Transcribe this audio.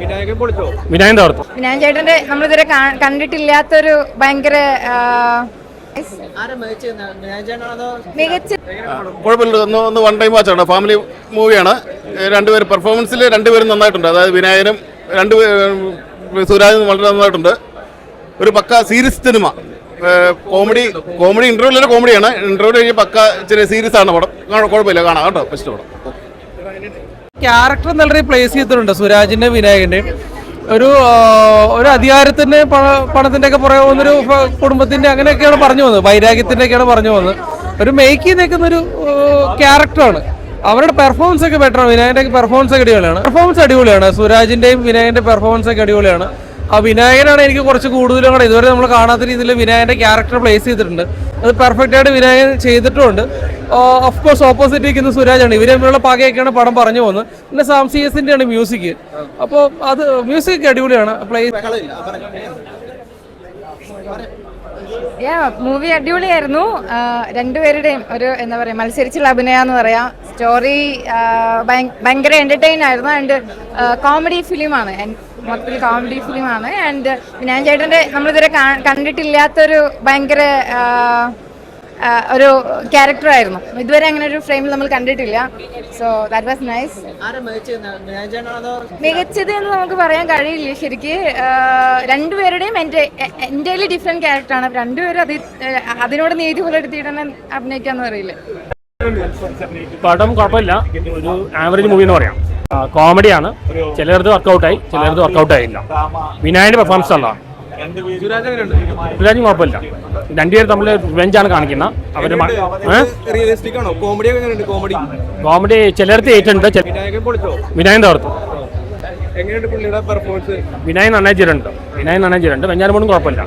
വിനായകൻ തകർത്തു. വിനായകൻ ചേട്ടന്റെ നമ്മളിതുവരെ കണ്ടിട്ടില്ലാത്തൊരു ഭയങ്കര മികച്ച കുഴപ്പമില്ല. ഒന്ന് വൺ ടൈം വാച്ചാണ്. ഫാമിലി മൂവിയാണ്. രണ്ടുപേരും പെർഫോമൻസിൽ രണ്ടുപേരും നന്നായിട്ടുണ്ട്. അതായത് വിനായകനും സുരാജും വളരെ നന്നായിട്ടുണ്ട്. ഒരു പക്ക സീരിയസ് സിനിമ. കോമഡി ഇന്റർവ്യൂവിലെ കോമഡിയാണ്. ഇന്റർവ്യൂ കഴിഞ്ഞ് പക്ക ചെറിയ സീരിയസ് ആണ് പടം. കുഴപ്പമില്ല, കാണാം കേട്ടോ. ഫസ്റ്റ് പടം. ക്യാരക്ടർ നല്ല രീതിയിൽ പ്ലേസ് ചെയ്തിട്ടുണ്ട്. സുരാജിന്റെ വിനായകന്റെ ഒരു അധികാരത്തിന്റെ പണത്തിന്റെ ഒക്കെ പുറകെ പോകുന്നൊരു കുടുംബത്തിന്റെ അങ്ങനെയൊക്കെയാണ് പറഞ്ഞു പോകുന്നത്. വൈരാഗ്യത്തിന്റെ ഒക്കെയാണ് പറഞ്ഞു പോകുന്നത്. ഒരു മേക്ക് ചെയ്ത് നിൽക്കുന്ന ഒരു ക്യാരക്ടറാണ്. അവരുടെ പെർഫോമൻസ് ഒക്കെ ബെറ്ററാണ്. വിനായകന്റെ പെർഫോമൻസ് ഒക്കെ അടിപൊളിയാണ്. സുരാജിന്റെയും വിനായകന്റെ പെർഫോമൻസ് ഒക്കെ അടിപൊളിയാണ്. ആ വിനായകനാണ് എനിക്ക് കുറച്ച് കൂടുതലും കൂടെ ഇതുവരെ നമ്മൾ കാണാത്ത രീതിയിൽ വിനായകന്റെ ക്യാരക്ടർ പ്ലേസ് ചെയ്തിട്ടുണ്ട്. അത് പെർഫെക്റ്റ് ആയിട്ട് വിനായകൻ ചെയ്തിട്ടുമുണ്ട്. ഓഫ് കോഴ്സ് ഓപ്പോസിറ്റ് ഇരിക്കുന്ന സുരാജാണ്. ഇവർ തമ്മിലുള്ള പകയൊക്കെയാണ് പടം പറഞ്ഞു പോകുന്നത്. പിന്നെ സാം CS-ന്റെ ആണ് മ്യൂസിക്. അപ്പോൾ അത് മ്യൂസിക് അടിപൊളിയാണ്. മൂവി അടിപൊളിയായിരുന്നു. രണ്ടുപേരുടെയും ഒരു എന്താ പറയാ മത്സരിച്ചുള്ള അഭിനയം എന്ന് പറയാം. സ്റ്റോറി ഭയങ്കര എന്റർടൈൻ ആയിരുന്നു. ആൻഡ് കോമഡി ഫിലിമാണ്. മൊത്തത്തിൽ കോമഡി ഫിലിമാണ്. ആൻഡ് വിനായകൻ ചേട്ടന്റെ നമ്മളിതുവരെ കണ്ടിട്ടില്ലാത്തൊരു ഭയങ്കര ഒരു ക്യാരക്ടറായിരുന്നു. ഇതുവരെ അങ്ങനെ ഒരു ഫ്രെയിമിൽ നമ്മൾ കണ്ടിട്ടില്ല. So that was nice. മികച്ചത് എന്ന് നമുക്ക് പറയാൻ കഴിയില്ല ശരിക്ക്. രണ്ടുപേരുടെയും എൻ്റെ ഡിഫറെന്റ് ക്യാരക്ടറാണ്. രണ്ടുപേരും അതിനോട് നീതി പുലർത്തിയിട്ടാണ് അഭിനയിക്കാന്ന് പറയില്ല. പടം കുഴപ്പമില്ല. ഒരു ആവറേജ് മൂവി എന്ന് പറയാം. കോമഡിയാണ്. ചിലർക്ക് വർക്കൗട്ടായി, ചിലർക്ക് വർക്കൗട്ടായില്ല. വിനായകന്റെ പെർഫോമൻസ് നല്ലതാണ്. സുരാജും കുഴപ്പമില്ല. രണ്ടുപേരും തമ്മിൽ റിവെഞ്ചാണ് കാണിക്കുന്നത്. കോമഡി ചിലർക്ക് ഏറ്റുണ്ട്. വിനായകൻ തകർത്തു. വിനായകൻ നന്നായി ചെയ്തിട്ടുണ്ട്. വെഞ്ഞാറമൂടും കുഴപ്പമില്ല.